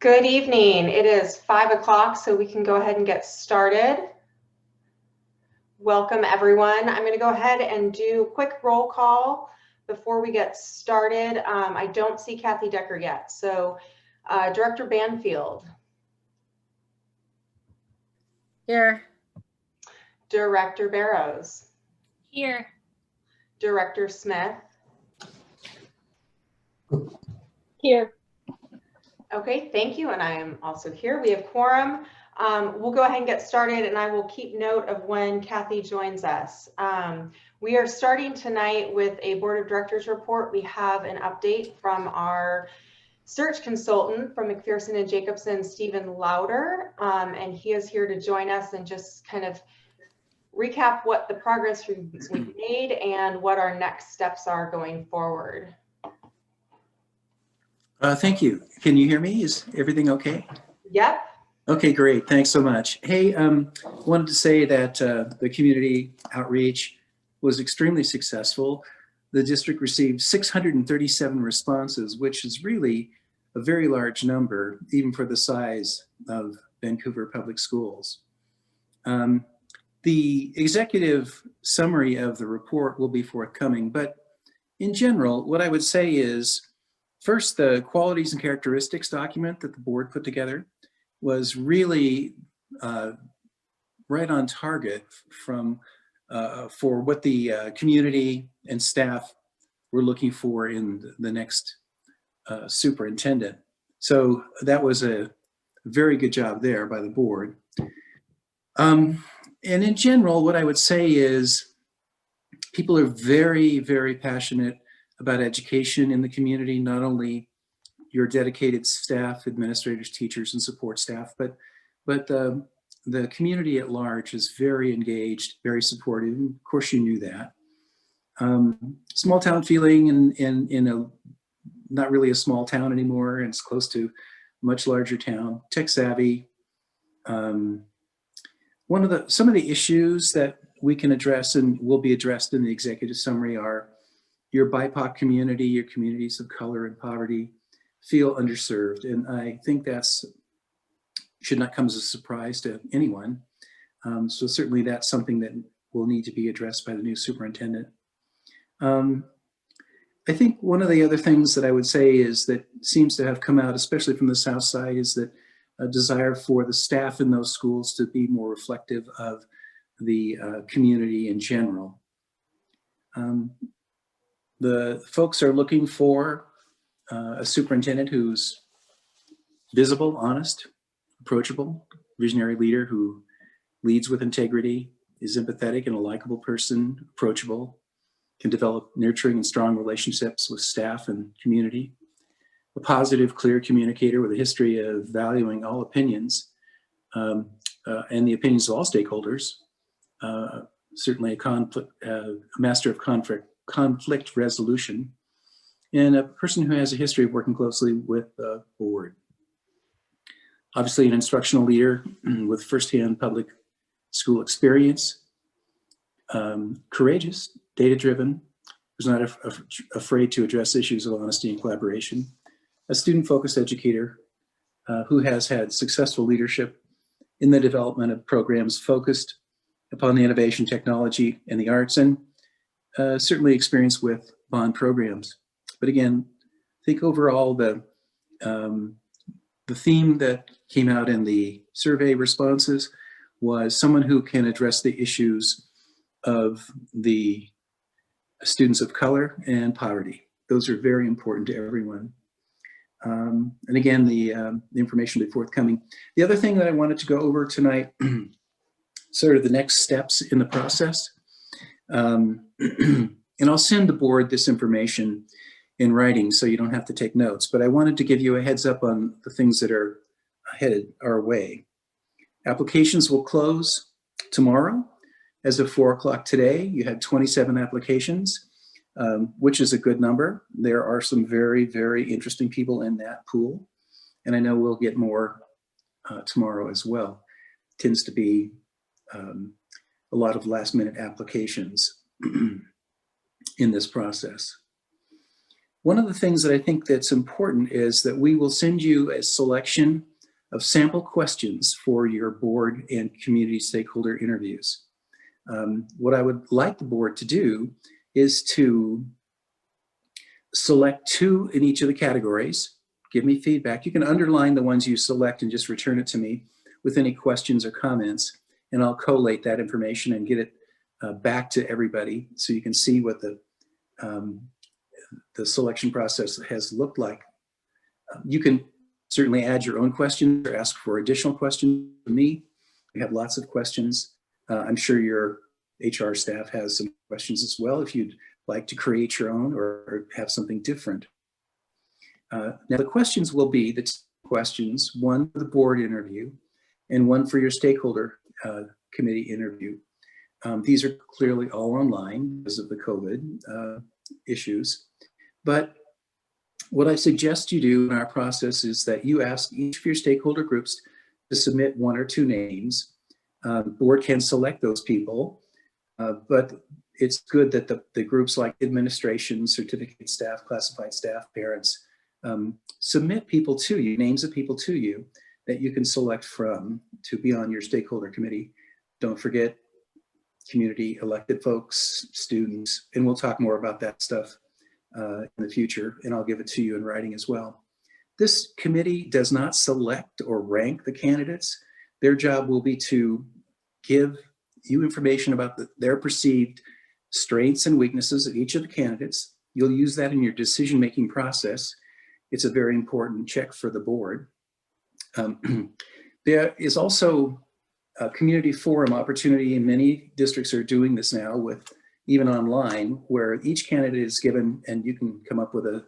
Good evening. It is 5 o'clock, so we can go ahead and get started. Welcome, everyone. I'm going to go ahead and do a quick roll call before we get started. I don't see Kathy Decker yet, so Director Banfield. Here. Director Barrows. Here. Director Smith. Here. Okay, thank you, and I am also here. We have quorum. We'll go ahead and get started, and I will keep note of when Kathy joins us. We are starting tonight with a Board of Directors report. We have an update from our search consultant from McPherson and Jacobson, Stephen Lauder, and he is here to join us and just kind of recap what the progress we've made and what our next steps are going forward. Thank you. Can you hear me? Is everything okay? Yep. Okay, great. Thanks so much. Hey, wanted to say that the community outreach was extremely successful. The district received 637 responses, which is really a very large number, even for the size of Vancouver Public Schools. The executive summary of the report will be forthcoming, but in general, what I would say is, first, the qualities and characteristics document that the board put together was really right on target for what the community and staff were looking for in the next superintendent. So that was a very good job there by the board. And in general, what I would say is people are very, very passionate about education in the community, not only your dedicated staff, administrators, teachers, and support staff, but the community at large is very engaged, very supportive. And of course, you knew that. Small town feeling in a not really a small town anymore, and it's close to a much larger town. Tech savvy. Some of the issues that we can address and will be addressed in the executive summary are your BIPOC community, your communities of color and poverty feel underserved. And I think that's should not come as a surprise to anyone. So certainly that's something that will need to be addressed by the new superintendent. I think one of the other things that I would say is that seems to have come out, especially from the South Side, is that a desire for the staff in those schools to be more reflective of the community in general. The folks are looking for a superintendent who's visible, honest, approachable, visionary leader who leads with integrity, is empathetic and a likable person, approachable, can develop nurturing and strong relationships with staff and community, a positive, clear communicator with a history of valuing all opinions and the opinions of all stakeholders, certainly a master of conflict resolution, and a person who has a history of working closely with the board. Obviously an instructional leader with firsthand public school experience, courageous, data-driven, who's not afraid to address issues of honesty and collaboration, a student-focused educator who has had successful leadership in the development of programs focused upon the innovation, technology, and the arts, and certainly experience with bond programs. But again, I think overall the theme that came out in the survey responses was someone who can address the issues of the students of color and poverty. Those are very important to everyone. And again, the information will be forthcoming. The other thing that I wanted to go over tonight, sort of the next steps in the process, and I'll send the board this information in writing so you don't have to take notes, but I wanted to give you a heads up on the things that are headed our way. Applications will close tomorrow. As of 4 o'clock today, you had 27 applications, which is a good number. There are some very, very interesting people in that pool, and I know we'll get more tomorrow as well. Tends to be a lot of last minute applications in this process. One of the things that I think that's important is that we will send you a selection of sample questions for your board and community stakeholder interviews. What I would like the board to do is to select 2 in each of the categories. Give me feedback. You can underline the ones you select and just return it to me with any questions or comments, and I'll collate that information and get it back to everybody so you can see what the selection process has looked like. You can certainly add your own questions or ask for additional questions from me. We have lots of questions. I'm sure your HR staff has some questions as well if you'd like to create your own or have something different. Now the questions will be the 2 questions, one for the board interview and one for your stakeholder committee interview. These are clearly all online because of the COVID issues. But what I suggest you do in our process is that you ask each of your stakeholder groups to submit 1 or 2 names. The board can select those people, but it's good that the groups like administration, certificate staff, classified staff, parents, submit people to you, names of people to you that you can select from to be on your stakeholder committee. Don't forget community elected folks, students, and we'll talk more about that stuff in the future, and I'll give it to you in writing as well. This committee does not select or rank the candidates. Their job will be to give you information about their perceived strengths and weaknesses of each of the candidates. You'll use that in your decision-making process. It's a very important check for the board. There is also a community forum opportunity, and many districts are doing this now with even online, where each candidate is given, and you can come up with a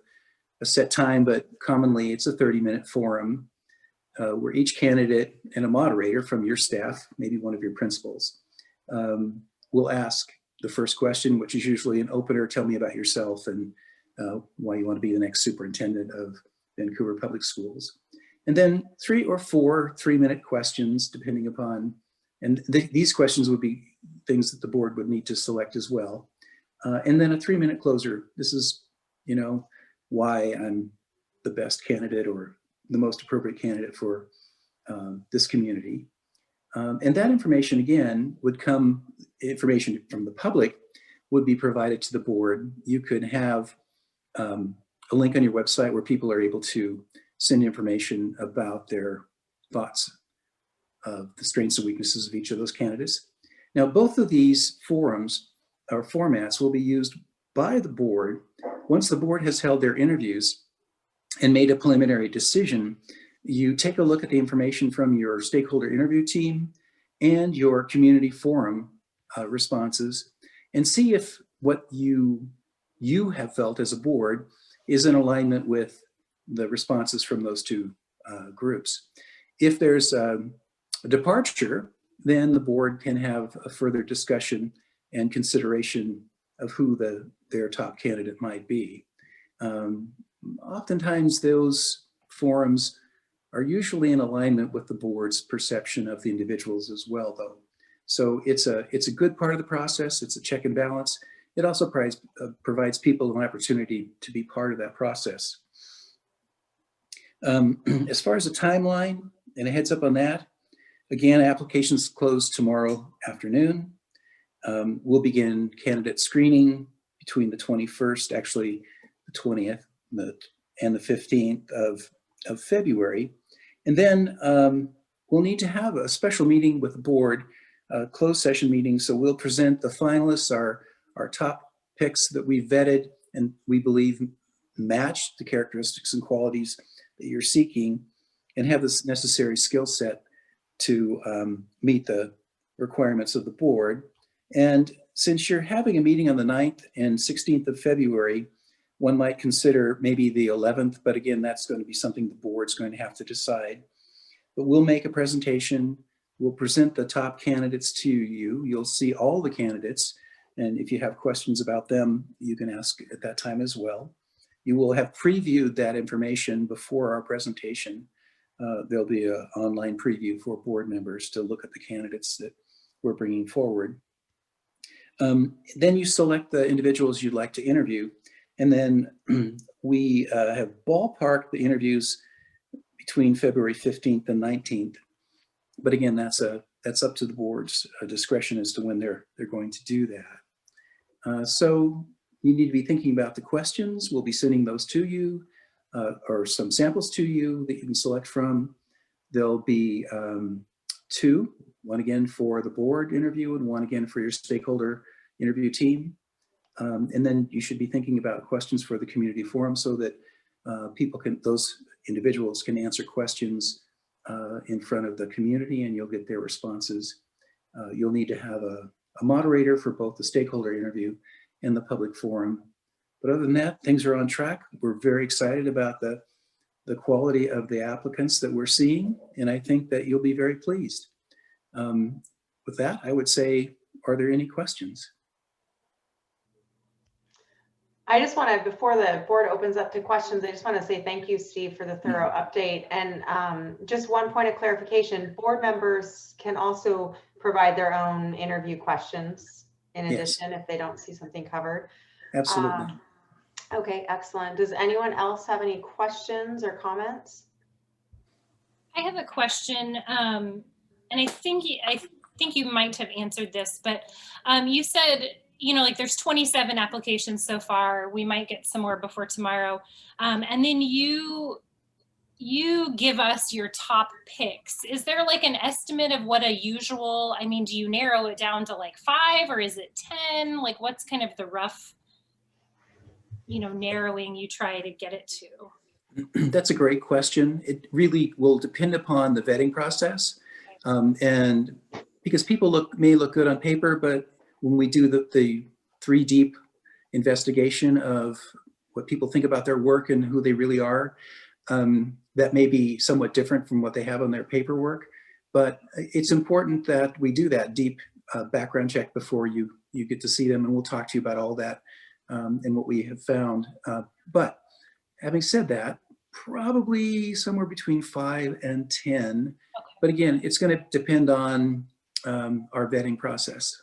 set time, but commonly it's a 30-minute forum where each candidate and a moderator from your staff, maybe one of your principals, will ask the first question, which is usually an opener, tell me about yourself and why you want to be the next superintendent of Vancouver Public Schools. And then 3 or 4 3-minute questions, depending upon, and these questions would be things that the board would need to select as well. And then a 3-minute closer. This is, you know, why I'm the best candidate or the most appropriate candidate for this community. And that information, again, would come, information from the public would be provided to the board. You could have a link on your website where people are able to send information about their thoughts of the strengths and weaknesses of each of those candidates. Now, both of these forums or formats will be used by the board once the board has held their interviews and made a preliminary decision. You take a look at the information from your stakeholder interview team and your community forum responses and see if what you have felt as a board is in alignment with the responses from those 2 groups. If there's a departure, then the board can have a further discussion and consideration of who their top candidate might be. Oftentimes those forums are usually in alignment with the board's perception of the individuals as well, though. So it's a good part of the process. It's a check and balance. It also provides people an opportunity to be part of that process. As far as the timeline and a heads up on that, again, applications close tomorrow afternoon. We'll begin candidate screening between the 21st, actually the 20th and the 15th of February. And then we'll need to have a special meeting with the board, a closed session meeting. So we'll present the finalists, our top picks that we vetted and we believe match the characteristics and qualities that you're seeking and have this necessary skill set to meet the requirements of the board. And since you're having a meeting on the 9th and 16th of February, one might consider maybe the 11th, but again, that's going to be something the board's going to have to decide. But we'll make a presentation. We'll present the top candidates to you. You'll see all the candidates. And if you have questions about them, you can ask at that time as well. You will have previewed that information before our presentation. There'll be an online preview for board members to look at the candidates that we're bringing forward. Then you select the individuals you'd like to interview. And then we have ballparked the interviews between February 15th and 19th. But again, that's up to the board's discretion as to when they're going to do that. So you need to be thinking about the questions. We'll be sending those to you, or some samples to you that you can select from. There'll be two, one again for the board interview and one again for your stakeholder interview team. And then you should be thinking about questions for the community forum so that those individuals can answer questions in front of the community, and you'll get their responses. You'll need to have a moderator for both the stakeholder interview and the public forum. But other than that, things are on track. We're very excited about the quality of the applicants that we're seeing, and I think that you'll be very pleased. With that, I would say, are there any questions? I just want to, before the board opens up to questions, I just want to say thank you, Steve, for the thorough update. And just one point of clarification, board members can also provide their own interview questions in addition if they don't see something covered. Absolutely. Okay, excellent. Does anyone else have any questions or comments? I have a question, and I think you might have answered this, but you said, you know, like there's 27 applications so far. We might get some more before tomorrow, and then you give us your top picks. Is there like an estimate of what a usual? I mean, do you narrow it down to like 5 or is it 10? Like, what's kind of the rough, you know, narrowing you try to get it to? That's a great question. It really will depend upon the vetting process. And because people may look good on paper, but when we do the 3 deep investigation of what people think about their work and who they really are, that may be somewhat different from what they have on their paperwork. But it's important that we do that deep background check before you get to see them, and we'll talk to you about all that and what we have found. But having said that, probably somewhere between 5 and 10. Okay. But again, it's going to depend on our vetting process.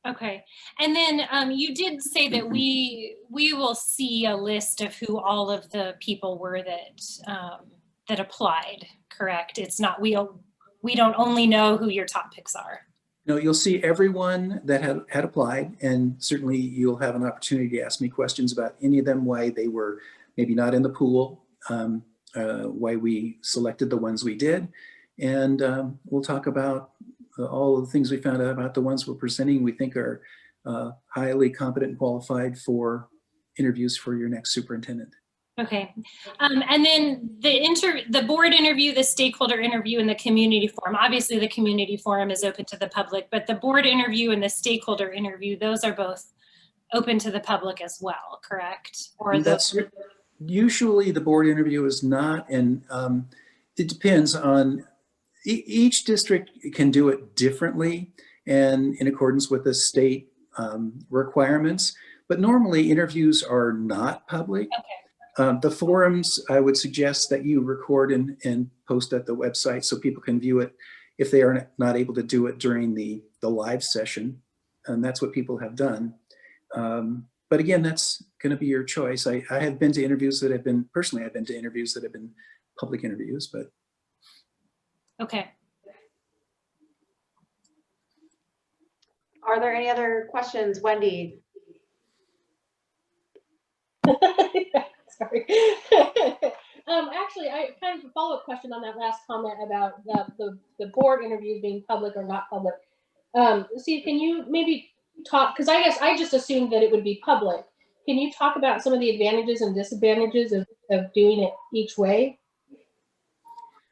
Okay. And then you did say that we will see a list of who all of the people were that applied, correct? It's not, we don't only know who your top picks are. No, you'll see everyone that had applied, and certainly you'll have an opportunity to ask me questions about any of them, why they were maybe not in the pool, why we selected the ones we did. And we'll talk about all of the things we found out about the ones we're presenting we think are highly competent and qualified for interviews for your next superintendent. Okay. And then the board interview, the stakeholder interview, and the community forum. Obviously the community forum is open to the public, but the board interview and the stakeholder interview, those are both open to the public as well, correct? Or that's usually the board interview is not, and it depends on each district can do it differently and in accordance with the state requirements, but normally interviews are not public. Okay. The forums, I would suggest that you record and post at the website so people can view it if they are not able to do it during the live session, and that's what people have done. But again, that's going to be your choice. I have been to interviews that have been, personally, I've been to interviews that have been public interviews, but. Okay. Are there any other questions, Wendy? Sorry. Actually, I kind of a follow-up question on that last comment about the board interviews being public or not public. Steve, can you maybe talk, because I guess I just assumed that it would be public. Can you talk about some of the advantages and disadvantages of doing it each way?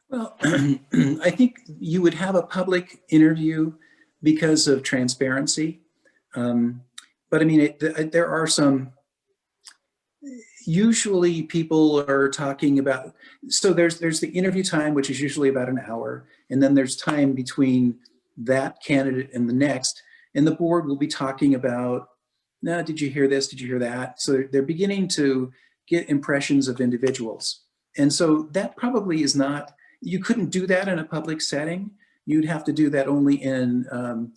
Well, I think you would have a public interview because of transparency. But I mean, there are some, usually people are talking about, so there's the interview time, which is usually about an hour. And then there's time between that candidate and the next. And the board will be talking about, no, did you hear this? Did you hear that? So they're beginning to get impressions of individuals. And so that probably is not, you couldn't do that in a public setting. You'd have to do that only in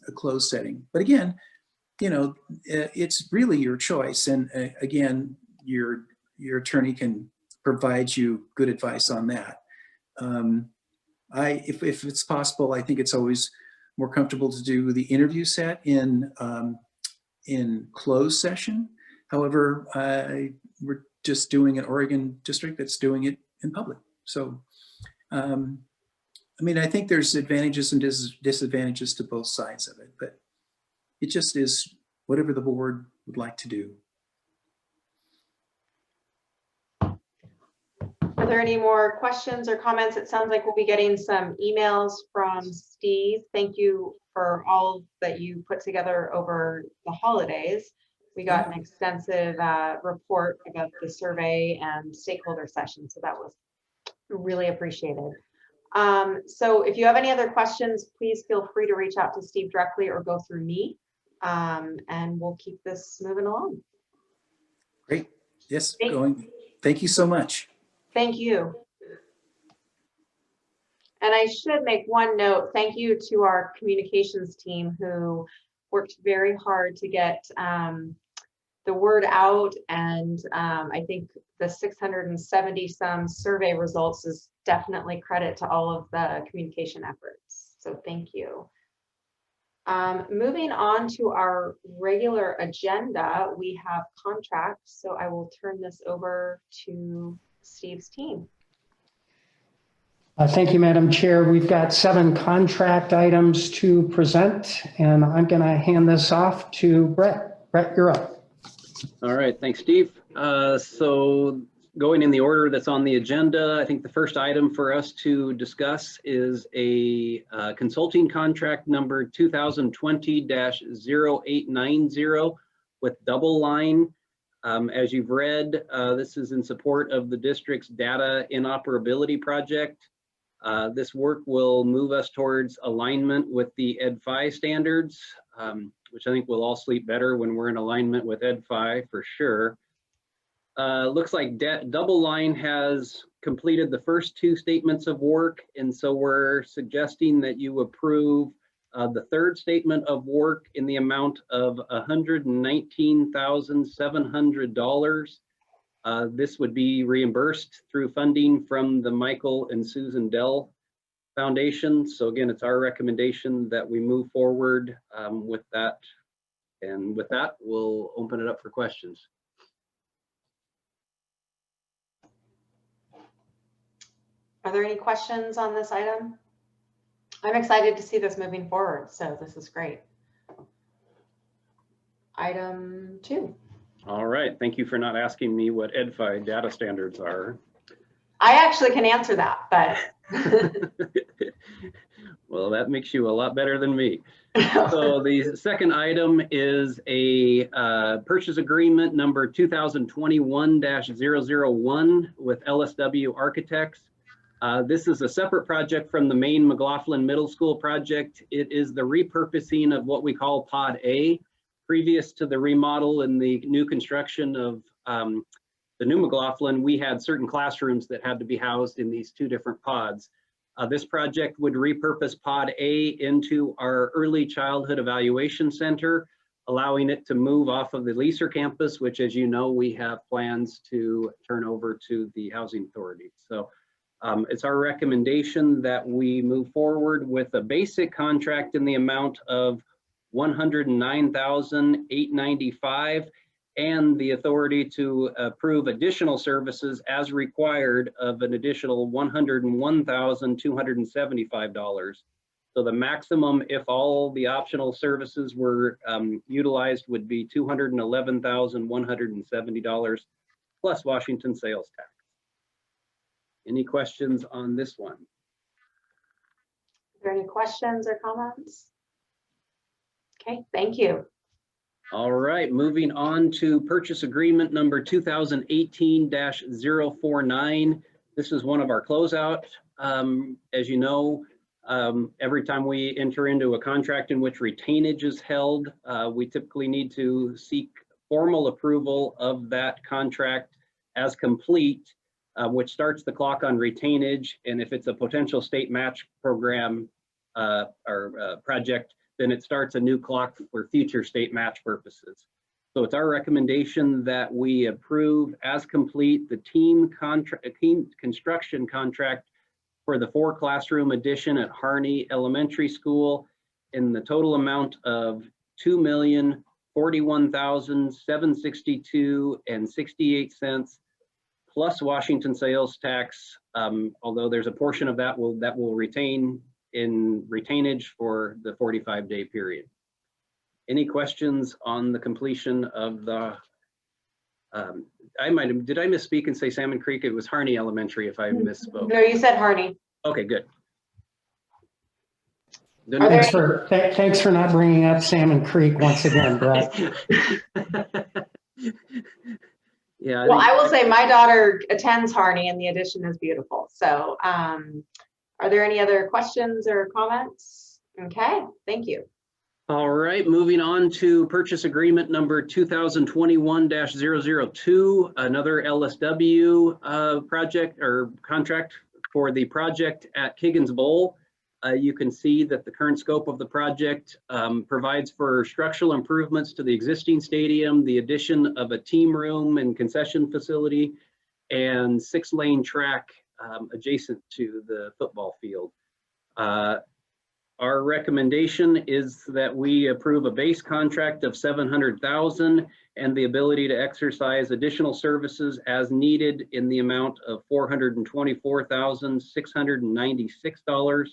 a closed setting. But again, you know, it's really your choice. And again, your attorney can provide you good advice on that. If it's possible, I think it's always more comfortable to do the interview set in closed session. However, we're just doing an Oregon district that's doing it in public. So, I mean, I think there's advantages and disadvantages to both sides of it, but it just is whatever the board would like to do. Are there any more questions or comments? It sounds like we'll be getting some emails from Steve. Thank you for all that you put together over the holidays. We got an extensive report about the survey and stakeholder session, so that was really appreciated. So if you have any other questions, please feel free to reach out to Steve directly or go through me, and we'll keep this moving along. Great. Yes, going. Thank you so much. Thank you. And I should make one note. Thank you to our communications team who worked very hard to get the word out. And I think the 670 some survey results is definitely credit to all of the communication efforts. So thank you. Moving on to our regular agenda, we have contracts. So I will turn this over to Steve's team. Thank you, Madam Chair. We've got 7 contract items to present, and I'm going to hand this off to Brett. Brett, you're up. All right, thanks, Steve. So going in the order that's on the agenda, I think the first item for us to discuss is a consulting contract number 2020-0890 with Double Line. As you've read, this is in support of the district's data interoperability project. This work will move us towards alignment with the Ed5 standards, which I think we'll all sleep better when we're in alignment with Ed5 for sure. Looks like Double Line has completed the first 2 statements of work, and so we're suggesting that you approve the third statement of work in the amount of $119,700. This would be reimbursed through funding from the Michael and Susan Dell Foundation. So again, it's our recommendation that we move forward with that. And with that, we'll open it up for questions. Are there any questions on this item? I'm excited to see this moving forward, so this is great. Item 2. All right, thank you for not asking me what Ed5 data standards are. I actually can answer that, but. Well, that makes you a lot better than me. So the second item is a purchase agreement number 2021-001 with LSW Architects. This is a separate project from the main McLaughlin Middle School project. It is the repurposing of what we call Pod A. Previous to the remodel and the new construction of the new McLaughlin, we had certain classrooms that had to be housed in these 2 different pods. This project would repurpose Pod A into our Early Childhood Evaluation Center, allowing it to move off of the Leaser campus, which, as you know, we have plans to turn over to the Housing Authority. So it's our recommendation that we move forward with a basic contract in the amount of $109,895 and the authority to approve additional services as required of an additional $101,275. So the maximum, if all the optional services were utilized, would be $211,170 plus Washington sales tax. Any questions on this one? Are there any questions or comments? Okay, thank you. All right, moving on to purchase agreement number 2018-049. This is one of our closeout. As you know, every time we enter into a contract in which retainage is held, we typically need to seek formal approval of that contract as complete, which starts the clock on retainage. And if it's a potential state match program or project, then it starts a new clock for future state match purposes. So it's our recommendation that we approve as complete the team construction contract for the 4 classroom addition at Harney Elementary School in the total amount of $2,041,762.68 plus Washington sales tax. Although there's a portion of that will retain in retainage for the 45-day period. Any questions on the completion of the, did I misspeak and say Salmon Creek? It was Harney Elementary if I misspoke. No, you said Harney. Okay, good. Are there Thanks for not bringing up Salmon Creek once again, Brett. Yeah. Well, I will say my daughter attends Harney and the addition is beautiful. So are there any other questions or comments? Okay, thank you. All right, moving on to purchase agreement number 2021-002, another LSW project or contract for the project at Kiggins Bowl. You can see that the current scope of the project provides for structural improvements to the existing stadium, the addition of a team room and concession facility, and 6-lane track adjacent to the football field. Our recommendation is that we approve a base contract of $700,000 and the ability to exercise additional services as needed in the amount of $424,696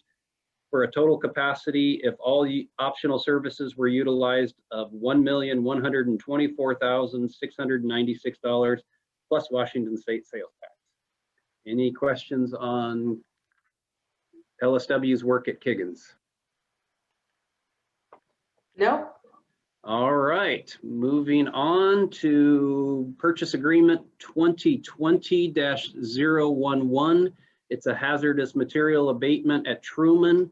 for a total capacity, if all optional services were utilized, of $1,124,696 plus Washington State sales tax. Any questions on LSW's work at Kiggins? No? All right, moving on to purchase agreement 2020-011. It's a hazardous material abatement at Truman.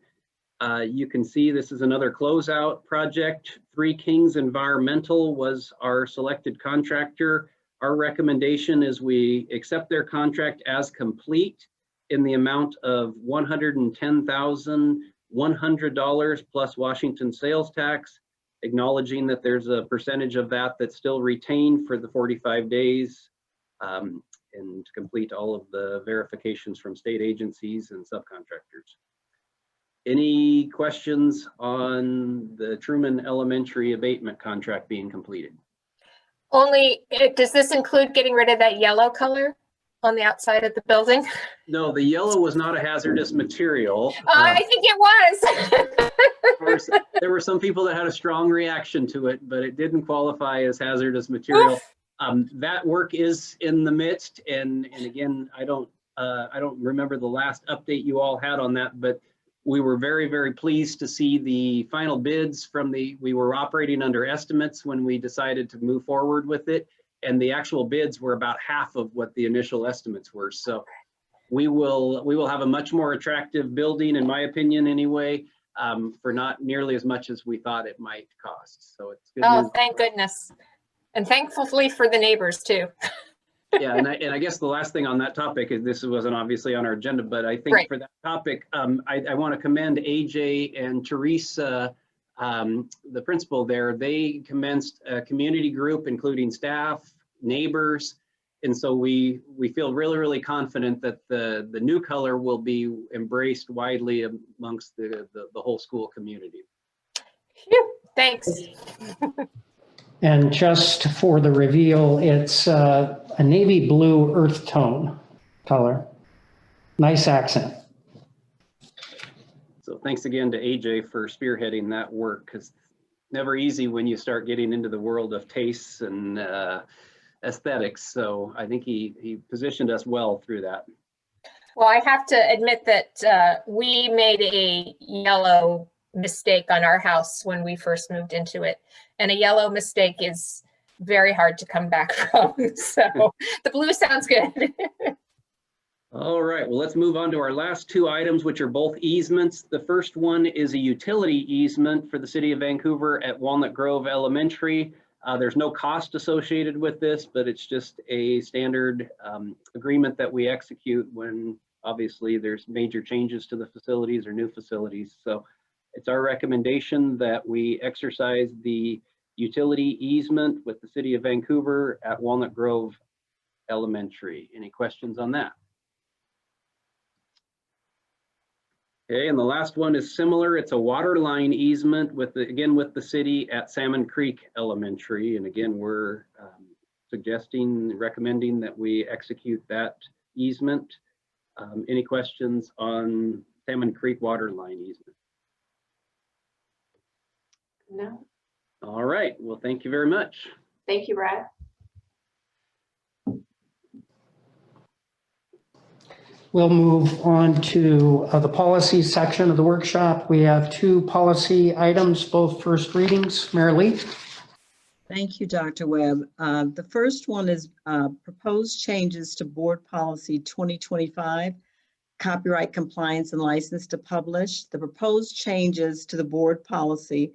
You can see this is another closeout project. Three Kings Environmental was our selected contractor. Our recommendation is we accept their contract as complete in the amount of $110,100 plus Washington sales tax, acknowledging that there's a percentage of that that's still retained for the 45 days and to complete all of the verifications from state agencies and subcontractors. Any questions on the Truman Elementary abatement contract being completed? Only, does this include getting rid of that yellow color on the outside of the building? No, the yellow was not a hazardous material. I think it was. There were some people that had a strong reaction to it, but it didn't qualify as hazardous material. That work is in the midst, and again, I don't remember the last update you all had on that, but we were very, very pleased to see the final bids from we were operating under estimates when we decided to move forward with it, and the actual bids were about half of what the initial estimates were. So we will have a much more attractive building, in my opinion anyway, for not nearly as much as we thought it might cost. So it's good news. Thank goodness. And thankfully for the neighbors too. Yeah, and I guess the last thing on that topic is, this wasn't obviously on our agenda, but I think for that topic, I want to commend AJ and Teresa, the principal there. They commenced a community group, including staff, neighbors, and so we feel really, really confident that the new color will be embraced widely amongst the whole school community. Phew, thanks. And just for the reveal, it's a navy blue earth tone color. Nice accent. So thanks again to AJ for spearheading that work, because never easy when you start getting into the world of tastes and aesthetics. So I think he positioned us well through that. Well, I have to admit that we made a yellow mistake on our house when we first moved into it. And a yellow mistake is very hard to come back from. So the blue sounds good. All right, well, let's move on to our last two items, which are both easements. The first one is a utility easement for the city of Vancouver at Walnut Grove Elementary. There's no cost associated with this, but it's just a standard agreement that we execute when obviously there's major changes to the facilities or new facilities. So it's our recommendation that we exercise the utility easement with the City of Vancouver at Walnut Grove Elementary. Any questions on that? Okay, and the last one is similar. It's a water line easement with the, again, with the city at Salmon Creek Elementary. And again, we're recommending that we execute that easement. Any questions on Salmon Creek water line easement? No. All right, well, thank you very much. Thank you, Brett. We'll move on to the policy section of the workshop. We have 2 policy items, both first readings. Mary Lee. Thank you, Dr. Webb. The first one is proposed changes to Board Policy 2025, Copyright Compliance and License to Publish. The proposed changes to the Board Policy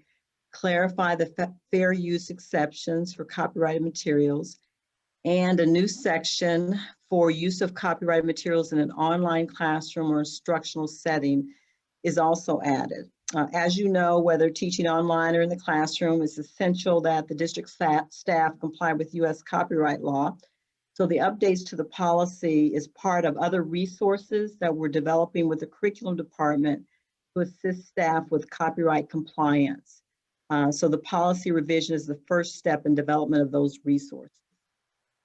clarify the fair use exceptions for copyrighted materials, and a new section for use of copyrighted materials in an online classroom or instructional setting is also added. As you know, whether teaching online or in the classroom, it's essential that the district staff comply with U.S. copyright law. So the updates to the policy is part of other resources that we're developing with the curriculum department to assist staff with copyright compliance. So the policy revision is the first step in development of those resources.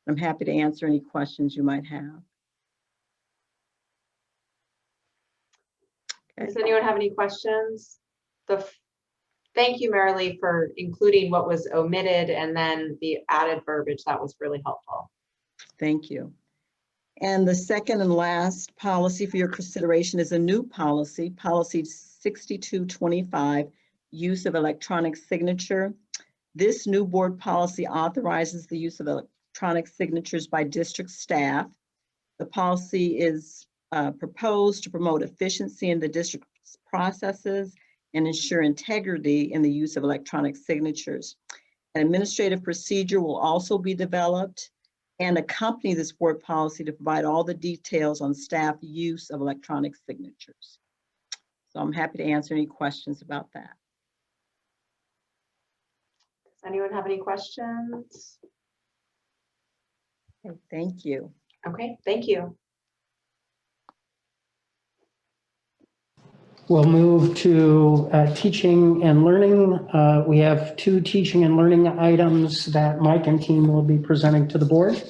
I'm happy to answer any questions you might have. Okay. Does anyone have any questions? Thank you, Mary Lee, for including what was omitted and then the added verbiage. That was really helpful. Thank you. And the second and last policy for your consideration is a new policy, Policy 6225, use of electronic signature. This new board policy authorizes the use of electronic signatures by district staff. The policy is proposed to promote efficiency in the district's processes and ensure integrity in the use of electronic signatures. An administrative procedure will also be developed and accompany this board policy to provide all the details on staff use of electronic signatures. So I'm happy to answer any questions about that. Does anyone have any questions? Okay, thank you. Okay, thank you. We'll move to teaching and learning. We have 2 teaching and learning items that Mike and team will be presenting to the board.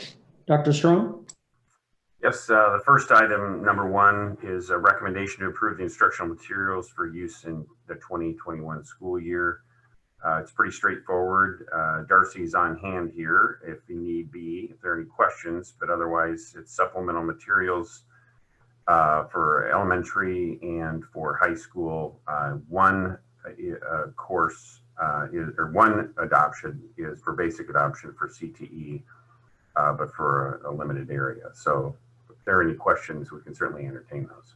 Dr. Strome? Yes, the first item, number 1, is a recommendation to approve the instructional materials for use in the 2021 school year. It's pretty straightforward. Darcy's on hand here if you need be, if there are any questions, but otherwise it's supplemental materials for elementary and for high school. One course or one adoption is for basic adoption for CTE, but for a limited area. So if there are any questions, we can certainly entertain those.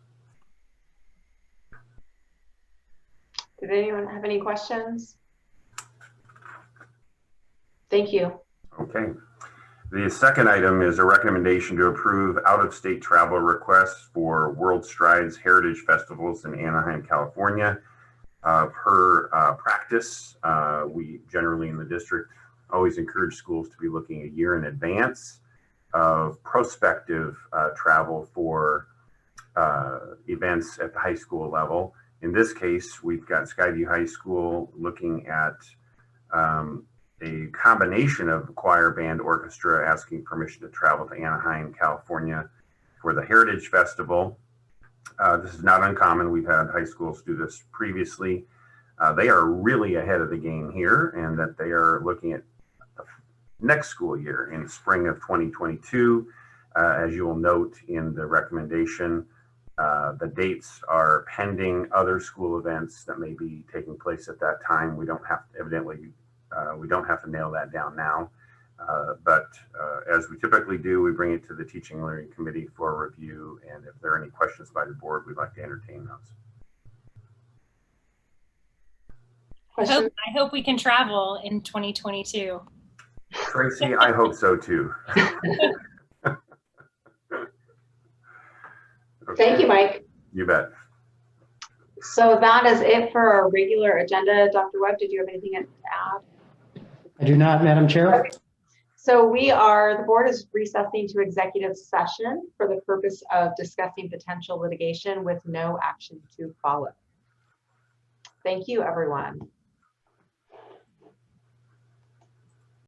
Did anyone have any questions? Thank you. Okay. The second item is a recommendation to approve out-of-state travel requests for World Strides Heritage Festivals in Anaheim, California. Per practice, we generally in the district always encourage schools to be looking a year in advance of prospective travel for events at the high school level. In this case, we've got Skyview High School looking at a combination of choir, band, orchestra asking permission to travel to Anaheim, California for the Heritage Festival. This is not uncommon. We've had high schools do this previously. They are really ahead of the game here, and that they are looking at the next school year in spring of 2022. As you will note in the recommendation, the dates are pending other school events that may be taking place at that time. We don't have to, evidently, we don't have to nail that down now, but as we typically do, we bring it to the Teaching and Learning Committee for review, and if there are any questions by the board, we'd like to entertain those. I hope we can travel in 2022. Tracy, I hope so too. Okay. Thank you, Mike. You bet. So that is it for our regular agenda. Dr. Webb, did you have anything to add? I do not, Madam Chair. Okay. So the board is recessing to executive session for the purpose of discussing potential litigation with no action to follow. Thank you, everyone.